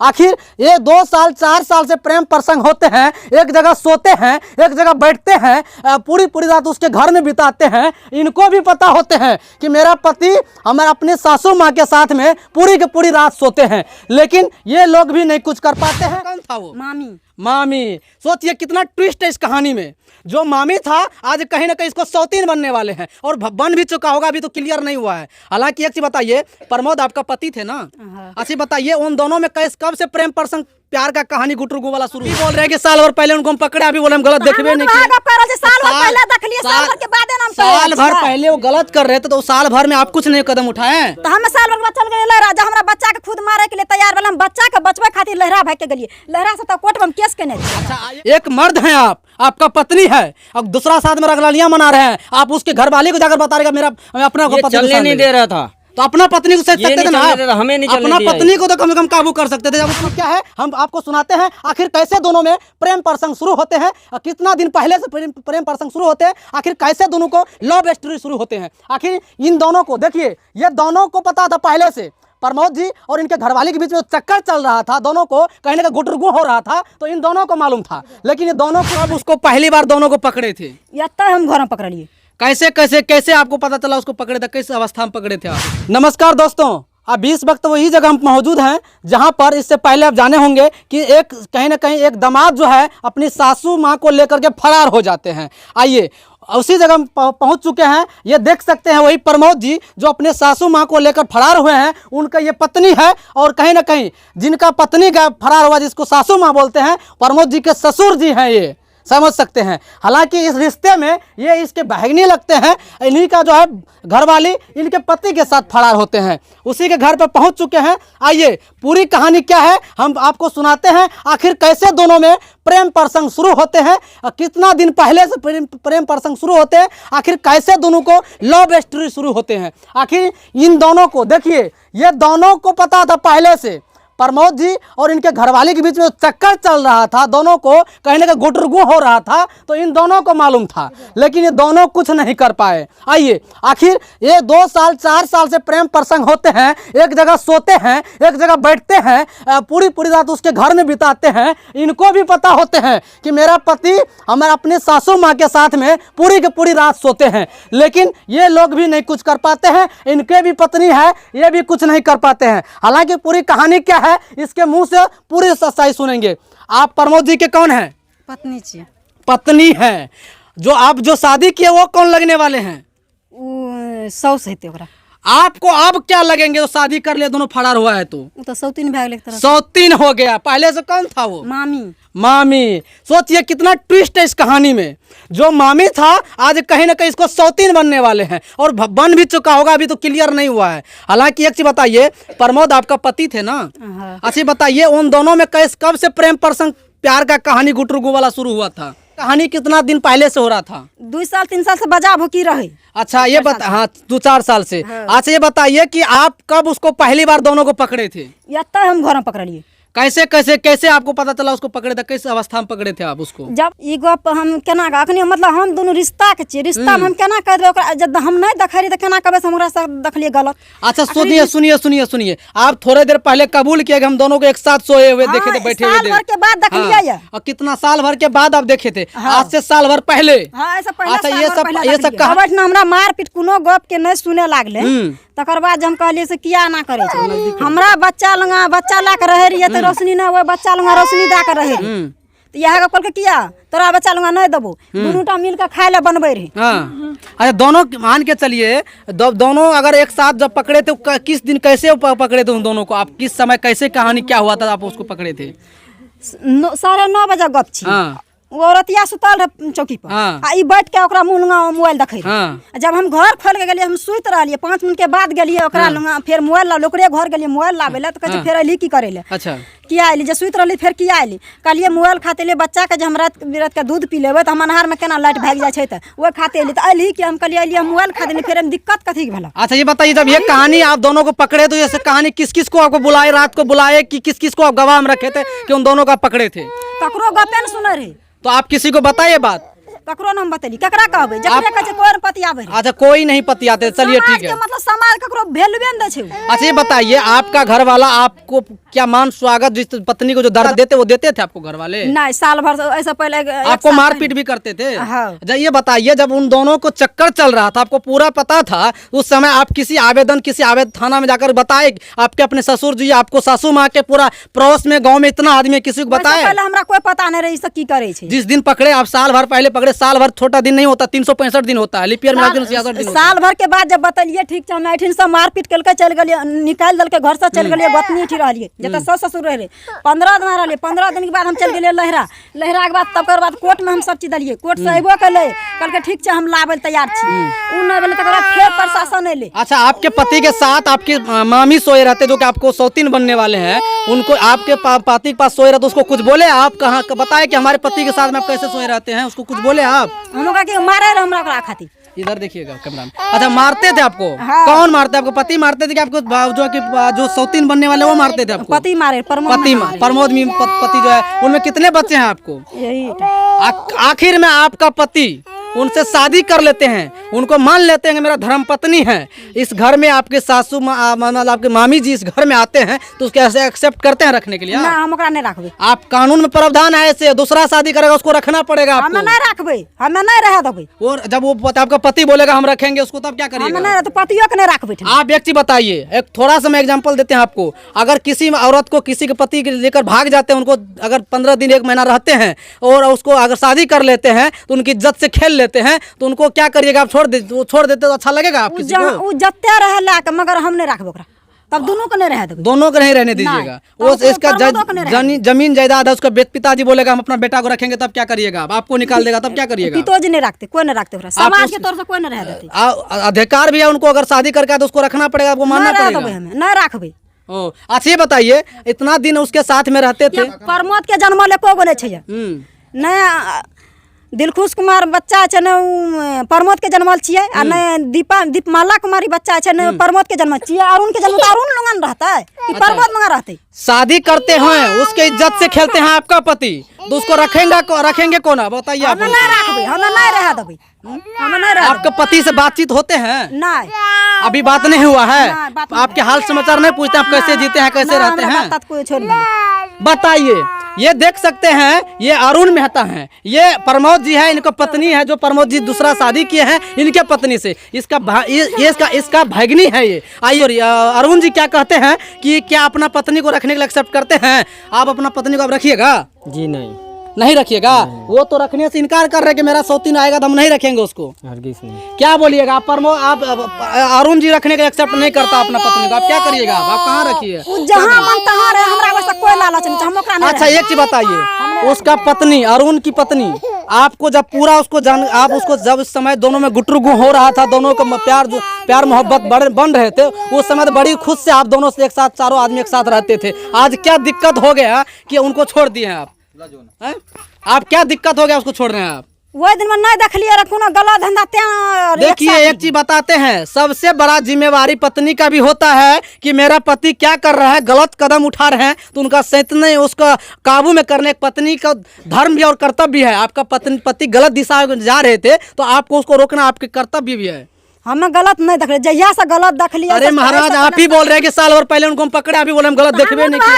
आखिर ये 2 साल 4 साल से प्रेम प्रसंग होते हैं, एक जगह सोते हैं, एक जगह बैठते हैं, पूरी पूरी रात उसके घर में बिताते हैं। इनको भी पता होते हैं कि मेरा पति हमारे अपने सासू माँ के साथ में पूरी की पूरी रात सोते हैं, लेकिन ये लोग भी नहीं कुछ कर पाते हैं। कौन था वो? मामी। सोचिए कितना ट्विस्ट है इस कहानी में। जो मामी था आज कहीं ना कहीं इसको सौतीन बनने वाले हैं, और बन भी चुका होगा, अभी तो क्लियर नहीं हुआ है। हालांकि एक चीज बताइए, प्रमोद आपका पति थे ना, अच्छा बताइए उन दोनों में कब से प्रेम प्रसंग प्यार का कहानी गुटरगु वाला शुरू? बोल रहे हैं कि साल भर पहले उनको हम पकड़े, अभी बोले हम गलत देखबे नहीं किए। साल भर पहले वो गलत कर रहे थे, तो साल भर में आप कुछ नहीं कदम उठाए? तो हम साल भर चल गए लहरा, जब हमरा बच्चा के खुद मारे के लिए तैयार वाला, हम बच्चा के बचवे खातिर लहरा भाग के गलिए, लहरा से तो कोर्ट में हम केस केने। अच्छा, एक मर्द हैं आप, आपका पत्नी है, अब दूसरा साथ में रगलालियां मना रहे हैं, आप उसके घर वाले को जाकर बता रहे मेरा अपना को पति चलने नहीं दे रहा था, तो अपना पत्नी को सकते थे ना, हमें नहीं अपना पत्नी को तो कम से कम काबू कर सकते थे। अब उसमें क्या है, हम आपको सुनाते हैं आखिर कैसे दोनों में प्रेम प्रसंग शुरू होते हैं, कितना दिन पहले से प्रेम प्रसंग शुरू होते हैं, आखिर कैसे दोनों को लव स्टोरी शुरू होते हैं। आखिर इन दोनों को देखिए, ये दोनों को पता था पहले से, प्रमोद जी और इनके घरवाले के बीच में चक्कर चल रहा था, दोनों को कहीं ना कहीं गुटरगु हो रहा था, तो इन दोनों को मालूम था। लेकिन ये दोनों को अब उसको पहली बार दोनों को पकड़े थे, हम घर में पकड़ लिए। कैसे आपको पता चला उसको पकड़े थे, किस अवस्था में पकड़े थे आप? नमस्कार दोस्तों, अब इस वक्त वही जगह हम मौजूद हैं जहां पर इससे पहले आप जाने होंगे कि एक कहीं ना कहीं एक दामाद जो है अपनी सासू माँ को लेकर के फरार हो जाते हैं। आइए उसी जगह पहुंच चुके हैं। ये देख सकते हैं वही प्रमोद जी जो अपने सासू माँ को लेकर फरार हुए हैं, उनका ये पत्नी है, और कहीं ना कहीं जिनका पत्नी का फरार हुआ जिसको सासू माँ बोलते हैं, प्रमोद जी के ससुर जी हैं, ये समझ सकते हैं। हालांकि इस रिश्ते में ये इसके बहनी लगते हैं, इन्हीं का जो है घरवाली इनके पति के साथ फरार होते हैं, उसी के घर पर पहुंच चुके हैं। आइए पूरी कहानी क्या है हम आपको सुनाते हैं, आखिर कैसे दोनों में प्रेम प्रसंग शुरू होते हैं, कितना दिन पहले से प्रेम प्रसंग शुरू होते हैं, आखिर कैसे दोनों को लव स्टोरी शुरू होते हैं। आखिर इन दोनों को देखिए, ये दोनों को पता था पहले से, प्रमोद जी और इनके घरवाले के बीच में चक्कर चल रहा था, दोनों को कहीं ना कहीं गुटरगु हो रहा था, तो इन दोनों को मालूम था, लेकिन ये दोनों कुछ नहीं कर पाए। आइए आखिर ये 2 साल 4 साल से प्रेम प्रसंग होते हैं, एक जगह सोते हैं, एक जगह बैठते हैं, पूरी पूरी रात उसके घर में बिताते हैं। इनको भी पता होते हैं कि मेरा पति हमारे अपने सासू माँ के साथ में पूरी की पूरी रात सोते हैं, लेकिन ये लोग भी नहीं कुछ कर पाते हैं। इनके भी पत्नी है, ये भी कुछ नहीं कर पाते हैं। हालांकि पूरी कहानी क्या है इसके मुंह से पूरी सच्चाई सुनेंगे। आप प्रमोद जी के कौन हैं? पत्नी है। जो आप जो शादी किए वो कौन लगने वाले हैं? सौस है तेरा। आपको अब क्या लगेंगे जो शादी कर ले, दोनों फरार हुआ है तो सौतीन भाग सौतीन हो गया। पहले से कौन था वो? मामी। सोचिए कितना ट्विस्ट है इस कहानी में। जो मामी था आज कहीं ना कहीं इसको सौतीन बनने वाले हैं, और बन भी चुका होगा, अभी तो क्लियर नहीं हुआ है। हालांकि एक चीज बताइए, प्रमोद आपका पति थे ना, अच्छा बताइए उन दोनों में कब से प्रेम प्रसंग प्यार का कहानी गुटरगु वाला शुरू हुआ था? कहानी कितना दिन पहले से हो रहा था? 2 साल 3 साल से बजा भुकी रहे। अच्छा ये बता, हाँ 2-4 साल से। अच्छा ये बताइए कि आप कब उसको पहली बार दोनों को पकड़े थे? हम घर में पकड़ लिए। कैसे आपको पता चला उसको पकड़े थे, किस अवस्था में पकड़े थे आप उसको? जब ई गप हम केना अखनी मतलब हम दोनों रिश्ता के छियै, रिश्ता में हम केना कर देबै ओकरा, जब हम नहीं देखै रही त केना कहबै हमरा से देखलिए गलत। अच्छा सुनिए, आप थोड़े देर पहले कबूल किए कि हम दोनों को एक साथ सोए हुए देखे थे, बैठे हुए साल भर के बाद देखलिए। और कितना साल भर के बाद आप देखे थे? आज से साल भर पहले। अच्छा ये सब हमरा मारपीट कोनो गप के नहीं सुने लागले, तकर बाद हम कहलिए से किया ना करे छै। हमरा बच्चा ला के रहे रहिए, रोशनी ना वो बच्चा लंगा रोशनी दा के रहे, तो यह कहल के किया तोरा बच्चा लंगा नहीं देबो, दोनों मिल के खाए ला बनबे रहे। अच्छा दोनों मान के चलिए, दोनों अगर एक साथ जब पकड़े थे, किस दिन कैसे पकड़े थे उन दोनों को? आप किस समय कैसे कहानी क्या हुआ था आप उसको पकड़े थे? 9:30 बजे गप छी। वो औरतिया सुतल रहे चौकी पर, आ ई बैठ के ओकरा मुंह लंगा मोबाइल देखे। जब हम घर खोल के गेलिए, हम सुत रहलिए, 5 मिनट के बाद गेलिए ओकरा लंगा, फिर मोबाइल ला लोकरे घर गेलिए मोबाइल लावे ला, तो कहै फिर अली की करे ले। अच्छा किया अली? जे सुत रहली फिर किया अली? कहलिए मोबाइल खाते ले बच्चा के, जे हम रात के दूध पी लेबै तो हम अन्हार में केना लाइट भाग जाय छै, त वो खाते अली तो अली कि हम कहलिए अली हम मोबाइल खाते ले, फिर हम दिक्कत कथी भेला? अच्छा ये बताइए, जब ये कहानी आप दोनों को पकड़े तो ये कहानी किस किस को आपको बुलाए, रात को बुलाए कि किस किस को आप गवाह में रखे थे कि उन दोनों को आप पकड़े थे? ककरो गपे न सुने रहे। तो आप किसी को बताइए बात? ककरो नाम बतेली ककरा कहबे जकरे कहे कोई पति आवे। अच्छा कोई नहीं पति आते, चलिए ठीक है। मतलब समाज ककरो वैल्यू न दे छै। अच्छा ये बताइए आपका घर वाला आपको क्या मान स्वागत जिस पत्नी को जो दर्द देते वो देते थे आपको घर वाले? नहीं, साल भर ऐसा पहले आपको मारपीट भी करते थे? हाँ। ये बताइए जब उन दोनों को चक्कर चल रहा था आपको पूरा पता था, उस समय आप किसी आवेदन थाना में जाकर बताए आपके अपने ससुर जी आपको सासू माँ के पूरा पड़ोस में गांव में इतना आदमी किसी को बताए? पहले हमरा कोई पता नहीं रही की करे छे। जिस दिन पकड़े आप साल भर पहले पकड़े, साल भर छोटा दिन नहीं होता, 365 दिन होता है, लिपियर में 66 दिन। साल भर के बाद जब बतलिए ठीक हम ऐठिन से मारपीट करके चल गए, निकाल दल के घर से चल गए, बतनी उठी रही जब सस ससुर रहे 15 दिन रहे। 15 दिन के बाद हम चल गए लहरा के बाद तब बाद कोर्ट में हम सब चीज दिलिए। कोर्ट से अबो कले कल ठीक है हम लाबे तैयार छी, उ नहीं बोले तकर बाद फिर प्रशासन अइले। अच्छा आपके पति के साथ आपके मामी सोए रहते जो कि आपको सौतीन बनने वाले हैं, उनको आपके पति के पास सोए रहते, उसको कुछ बोले आप? कहाँ बताए कि हमारे पति के साथ में आप कैसे सोए रहते हैं, उसको कुछ बोले आप? हम लोग के मारे हमरा खाती। इधर देखिएगा कैमरा में। अच्छा मारते थे आपको? हाँ। कौन मारते? आपको पति मारते थे कि आपको जो सौतीन बनने वाले वो मारते थे आपको? पति मारे, प्रमोद पति जो है। उनमें कितने बच्चे हैं आपको? यही आखिर में आपका पति उनसे शादी कर लेते हैं, उनको मान लेते हैं कि मेरा धर्म पत्नी है। इस घर में आपके सासू मतलब आपके मामी जी इस घर में आते हैं तो उसके ऐसे एक्सेप्ट करते हैं रखने के लिए? ना हम ओकरा नहीं रखबे। आप कानून में प्रावधान है ऐसे, दूसरा शादी करेगा उसको रखना पड़ेगा आपको। हम नहीं रखबे, हम नहीं रह देबे। और जब वो आपका पति बोलेगा हम रखेंगे उसको, तब क्या करिएगा? हम नहीं तो पतियों के नहीं रखबे। आप एक चीज बताइए, एक थोड़ा सा मैं एग्जांपल देते हैं आपको। अगर किसी औरत को किसी के पति लेकर भाग जाते हैं, उनको अगर 15 दिन 1 महीना रहते हैं और उसको अगर शादी कर लेते हैं तो उनकी इज्जत से खेल लेते हैं, तो उनको क्या करिएगा आप? छोड़ देते तो अच्छा लगेगा आप किसी को? उ जत्ते रहे लाके मगर हम नहीं रखबे ओकरा, तब दोनों को नहीं रह देबे। दोनों को नहीं रहने दीजिएगा। वो इसका जमीन जायदाद है, उसका पिताजी बोलेगा हम अपना बेटा को रखेंगे, तब क्या करिएगा? आपको निकाल देगा, तब क्या करिएगा? पिताजी नहीं रखते, कोई नहीं रखते, समाज के तौर से कोई नहीं रह देते। अधिकार भी है उनको, अगर शादी करके तो उसको रखना पड़ेगा, आपको मानना पड़ेगा। नहीं रखबे। ओ अच्छा ये बताइए, इतना दिन उसके साथ में रहते थे, प्रमोद के जन्म ले को बोले छै नहीं दिलखुश कुमार बच्चा छै न प्रमोद के जन्मल छियै, आ नहीं दीपमाला कुमारी बच्चा छै न प्रमोद के जन्म छियै। अरुण के जन्म अरुण लोगन रहता है कि प्रमोद लोगन रहते? शादी करते हैं उसके इज्जत से खेलते हैं आपका पति, तो उसको रखेंगे कौन? बताइए। हम नहीं रखबे, हम नहीं रह देबे, हम नहीं रह। आपके पति से बातचीत होते हैं? नहीं, अभी बात नहीं हुआ है? आपके हाल समाचार नहीं पूछते आप कैसे जीते हैं, कैसे रहते हैं? बताइए। ये देख सकते हैं, ये अरुण मेहता हैं, ये प्रमोद जी है, इनका पत्नी है, जो प्रमोद जी दूसरा शादी किए हैं इनके पत्नी से। इसका भगनी है ये। आइए अरुण जी क्या कहते हैं कि क्या अपना पत्नी को रखने के लिए एक्सेप्ट करते हैं? आप अपना पत्नी को आप रखिएगा? जी नहीं रखिएगा? वो तो रखने से इनकार कर रहे हैं कि मेरा सौतीन आएगा तो हम नहीं रखेंगे उसको। क्या बोलिएगा आप? आप अरुण जी रखने का एक्सेप्ट नहीं करता अपना पत्नी को, आप क्या करिएगा? आप कहाँ रखिए? जहाँ मन तहाँ रहे, हमरा वैसा कोई लालच नहीं, हम ओकरा नहीं। अच्छा एक चीज बताइए, उसका पत्नी अरुण की पत्नी आपको जब पूरा उसको आप उसको जब इस समय दोनों में गुटरगु हो रहा था, दोनों का प्यार मोहब्बत बन रहे थे, उस समय तो बड़ी खुश से आप दोनों से एक साथ चारों आदमी एक साथ रहते थे। आज क्या दिक्कत हो गया कि उनको छोड़ दिए हैं आप? आप क्या दिक्कत हो गया उसको छोड़ रहे हैं आप? वही दिन में नहीं देखलिए कोनो गलत धंधा। देखिए एक चीज बताते हैं, सबसे बड़ा जिम्मेवारी पत्नी का भी होता है कि मेरा पति क्या कर रहा है, गलत कदम उठा रहे हैं तो उनका सैतने उसका काबू में करने, पत्नी का धर्म भी और कर्तव्य भी है। आपका पति गलत दिशा में जा रहे थे तो आपको उसको रोकना आपके कर्तव्य भी है। हमें गलत नहीं देख रहे, जहिया से गलत देख लिया। अरे महाराज आप ही बोल रहे हैं कि साल भर पहले उनको हम पकड़े, आप ही बोले हम गलत देखबे नहीं किए।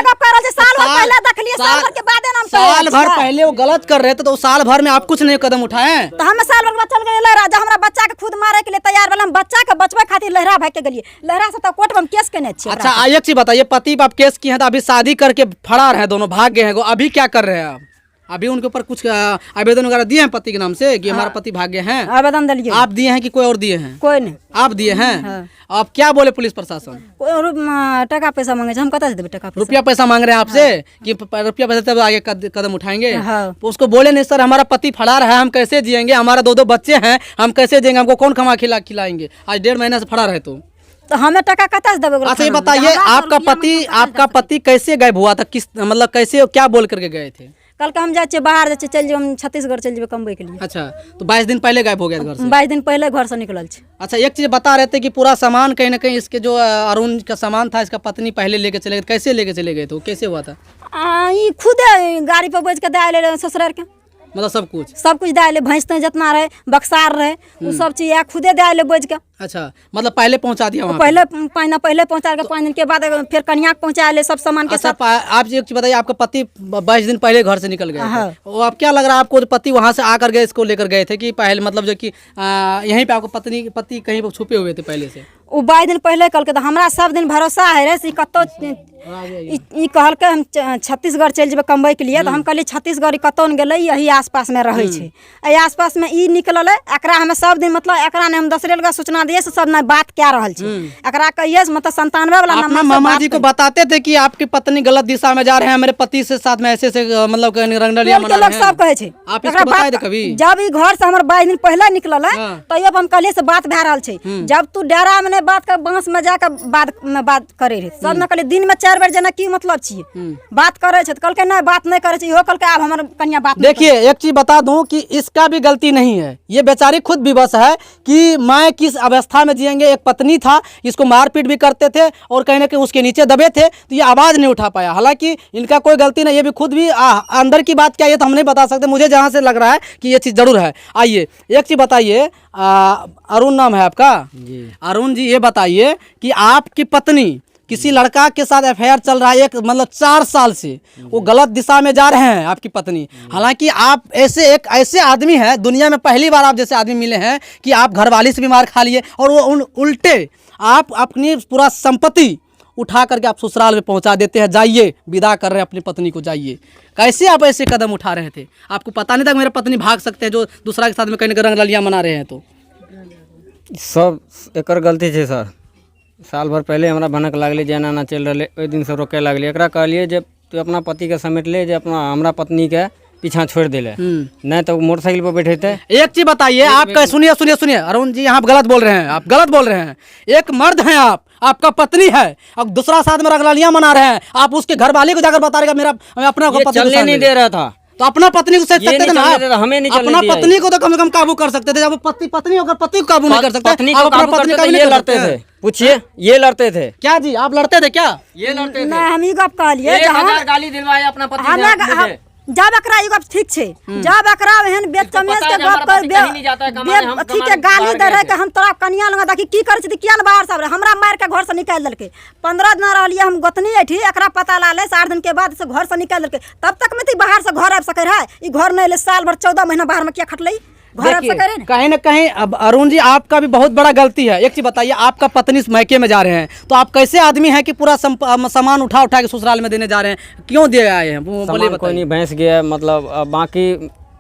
साल भर पहले देख लिए, साल भर के बाद हम साल भर पहले वो गलत कर रहे थे तो साल भर में आप कुछ नहीं कदम उठाए? तो हम साल भर चल गए लहरा, जब हमरा बच्चा के खुद मारे के लिए तैयार भेल, हम बच्चा के बचबे खातिर लहरा भाग के गेलिए, लहरा से तो कोर्ट में हम केस केने छिए। अच्छा एक चीज बताइए, पति आप केस किए हैं तो अभी शादी करके फरार है, दोनों भाग गए हैं, अभी क्या कर रहे हैं आप? अभी उनके ऊपर कुछ आवेदन वगैरह दिए हैं पति के नाम से कि हमारा पति भागे हैं? आवेदन दिए। आप दिए हैं कि कोई और दिए हैं? कोई नहीं, आप दिए हैं। आप क्या बोले पुलिस प्रशासन? टका पैसा मांगे, हम कतऽ से देबे टका? रुपया पैसा मांग रहे हैं आपसे कि रुपया पैसा तब आगे कदम उठाएंगे? उसको बोले नहीं सर हमारा पति फरार है, हम कैसे जिएंगे, हमारा 2 बच्चे हैं, हम कैसे जिएंगे, हमको कौन खिलाएंगे? आज 1.5 महीना से फरार है तो हमें टका कतऽ से देबे? अच्छा ये बताइए, आपका पति कैसे गायब हुआ था? किस मतलब कैसे क्या बोल करके गए थे? कल के हम जाए बाहर जाए, चल जाए हम छत्तीसगढ़ चल जाए कमबे के लिए। अच्छा तो 22 दिन पहले गायब हो गया घर से? 22 दिन पहले घर से निकलल छे। अच्छा एक चीज बता रहे थे कि पूरा सामान कहीं ना कहीं इसके जो अरुण का सामान था इसका पत्नी पहले लेके चले गए, कैसे लेके चले गए थे? कैसे हुआ था? खुद गाड़ी पर बैठ के दे आए ससुराल के। मतलब सब कुछ दे आए, भैंस तक जितना रहे, बक्सार रहे, वो सब चीज या खुदे दे आए बोझ के। अच्छा, मतलब पहले पहुंचा दिया वहाँ पहले पहुंचा के 5 दिन के बाद फिर कन्या पहुंचा ले सब सामान के साथ। आप एक चीज बताइए, आपका पति 22 दिन पहले घर से निकल गए थे, वो अब क्या लग रहा है आपको, पति वहाँ से आकर गए इसको लेकर गए थे कि पहले मतलब जो कि यहीं पे आपको पति कहीं पर छुपे हुए थे पहले से? वो 22 दिन पहले कल के तो हमरा सब दिन भरोसा है रे, कतो कहल के हम छत्तीसगढ़ चल जेबे कमबै के लिए, तो हम कहलिए छत्तीसगढ़ कतौ न गेलै, यही आसपास में रहे छे, एहि आसपास में ई निकलल है। एकरा हमें सब दिन मतलब एकरा ने हम दसरे लगा सूचना दिए से सब ना बात क्या रहल छे, एकरा कहिए मतलब 97 वाला नंबर से मामा जी को बताते थे कि आपकी पत्नी गलत दिशा में जा रहे हैं, मेरे पति से साथ में ऐसे मतलब रंगडलिया मना रहे हैं, सब कहे छे। आप इसको बताए थे कभी? जब ई घर से हमर 22 दिन पहले निकलल है तब हम कहलिए से बात भे रहल छे, जब तू डेरा में बात कर बांस में जाकर बात करे रहे सब न कहलिए दिन में 4 बार जना की मतलब छिए बात करे छे, कल के ना बात नहीं करे छे, इहो कल के अब हमर कन्या बात। देखिए एक चीज बता दूं कि इसका भी गलती नहीं है, ये बेचारी खुद विवश है कि मैं किस अवस्था में जिएंगे। एक पत्नी था, इसको मारपीट भी करते थे और कहीं ना कहीं उसके नीचे दबे थे तो ये आवाज नहीं उठा पाया, हालांकि इनका कोई गलती नहीं, ये भी खुद भी अंदर की बात क्या ये तो हम नहीं बता सकते, मुझे जहाँ से लग रहा है कि ये चीज़ जरूर है। आइए एक चीज़ बताइए, अरुण नाम है आपका जी? अरुण जी ये बताइए कि आपकी पत्नी किसी लड़का के साथ एफआईआर चल रहा है, एक मतलब 4 साल से वो गलत दिशा में जा रहे हैं आपकी पत्नी, हालांकि आप ऐसे आदमी हैं, दुनिया में पहली बार आप जैसे आदमी मिले हैं कि आप घरवाली से भी मार खा लिए और वो उल्टे आप अपनी पूरा संपत्ति उठा करके आप ससुराल में पहुंचा देते हैं, जाइए विदा कर रहे हैं अपनी पत्नी को, जाइए। कैसे आप ऐसे कदम उठा रहे थे? आपको पता नहीं था मेरे पत्नी भाग सकते हैं जो दूसरा के साथ में कहीं रंगरलियाँ मना रहे हैं? तो सब एक गलती है सर, साल भर पहले हमारा भनक लागले जाना ना चल रहे, ओहि दिन से रोके लागले, एकरा कहलिए जब तू अपना पति के समेट ले, जब अपना हमरा पत्नी के पीछा छोड़ दिले, नहीं तो मोटरसाइकिल पर बैठे थे। एक चीज बताइए, आपका सुनिए अरुण जी, आप गलत बोल रहे हैं, आप गलत बोल रहे हैं। एक मर्द हैं आप, आपका पत्नी है, अब दूसरा साथ में रंगरलियाँ मना रहे हैं, आप उसके घर वाले को जाकर बता रहे मेरा अपना चलने नहीं दे रहा था, तो अपना पत्नी को सकते थे ना, हमें नहीं अपना पत्नी को तो कम से कम काबू कर सकते थे। जब पत्नी होकर पति को काबू नहीं कर सकते, पत्नी को काबू करते थे, ये लड़ते थे, पूछिए ये लड़ते थे क्या जी? आप लड़ते थे क्या? ये लड़ते थे, नहीं हम ही गप कहलिए, 1000 गाली दिलवाए अपना पति ने। जब एकरा ई गप ठीक छे, जब एकरा एहन बेतकमेज के गप कर ठीक है गाली दे रहे के हम तोरा कनिया लगा देखी की करे छी, किया न बाहर सब हमरा मार के घर से निकाल देलके, 15 दिन रहलिए हम गोतनी एठी, एकरा पता लाले 8 दिन के बाद से घर से निकाल देलके, तब तक में ती बाहर से घर आ सके रहा, ई घर नहीं ले, साल भर 14 महीना बाहर में क्या खटलई, कहीं ना कहीं। अब अरुण जी आपका भी बहुत बड़ा गलती है। एक चीज बताइए, आपका पत्नी मैके में जा रहे हैं तो आप कैसे आदमी हैं कि पूरा सामान उठा के ससुराल में देने जा रहे हैं? क्यों दे आए हैं वो बोले? कोई नहीं, भैंस गया मतलब बाकी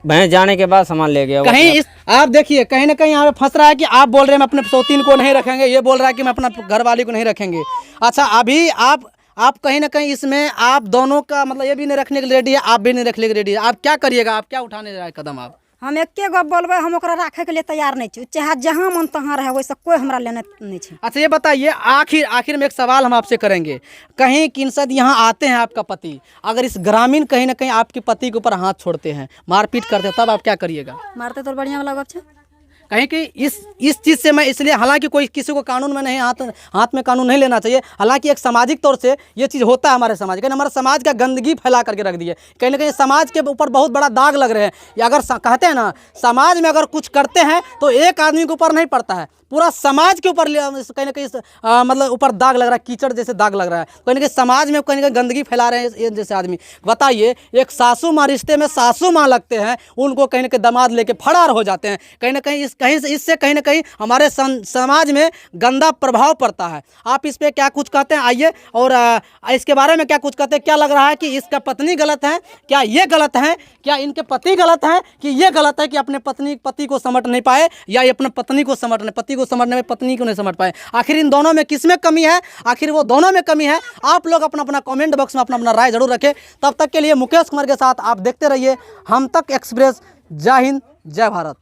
भैंस जाने के बाद सामान ले गया कहीं। आप देखिए कहीं ना कहीं यहाँ पे फंस रहा है कि आप बोल रहे हैं मैं अपने सौतीन को नहीं रखेंगे, ये बोल रहा है कि मैं अपना घरवाली को नहीं रखेंगे। अच्छा अभी आप कहीं ना कहीं इसमें आप दोनों का मतलब ये भी नहीं रखने के लिए रेडी है, आप भी नहीं रखने के लिए रेडी है, आप क्या करिएगा? आप क्या उठाने जा रहे कदम? आप हम एके गप बोलबे, हम ओकरा रखे के लिए तैयार नहीं छी, चाहे जहाँ मन तहाँ रहे, वैसे कोई हमरा लेने नहीं छी। अच्छा ये बताइए, आखिर में एक सवाल हम आपसे करेंगे, कहीं किनसद यहाँ आते हैं आपका पति, अगर इस ग्रामीण कहीं ना कहीं आपके पति के ऊपर हाथ छोड़ते हैं, मारपीट करते हैं, तब आप क्या करिएगा? मारते तो बढ़िया वाला गप छे। कहीं कि इस चीज़ से मैं इसलिए, हालांकि कोई किसी को कानून में नहीं हाथ में कानून नहीं लेना चाहिए, हालांकि एक सामाजिक तौर से ये चीज़ होता है हमारे समाज, कहीं हमारे समाज का गंदगी फैला करके रख दी है, कहीं ना कहीं समाज के ऊपर बहुत बड़ा दाग लग रहे हैं। या अगर कहते हैं ना, समाज में अगर कुछ करते हैं तो एक आदमी के ऊपर नहीं पड़ता है, पूरा समाज के ऊपर कहीं ना कहीं मतलब ऊपर दाग लग रहा है, कीचड़ जैसे दाग लग रहा है, कहीं ना कहीं समाज में कहीं ना कहीं गंदगी फैला रहे हैं जैसे आदमी। बताइए, एक सासू माँ रिश्ते में सासू माँ लगते हैं, उनको कहीं ना कहीं दामाद लेके फरार हो जाते हैं, कहीं ना कहीं इससे कहीं ना कहीं हमारे समाज में गंदा प्रभाव पड़ता है। आप इस पर क्या कुछ कहते हैं? आइए और इसके बारे में क्या कुछ कहते हैं? क्या लग रहा है कि इसका पत्नी गलत है? क्या ये गलत है? क्या इनके पति गलत है? कि ये गलत है कि अपने पति को समझ नहीं पाए, या ये अपने पत्नी को समझने में पत्नी को नहीं समझ पाए? आखिर इन दोनों में किस में कमी है? आखिर वो दोनों में कमी है? आप लोग अपना कमेंट बॉक्स में अपना राय जरूर रखें। तब तक के लिए मुकेश कुमार के साथ आप देखते रहिए हम तक एक्सप्रेस। जय हिंद, जय भारत।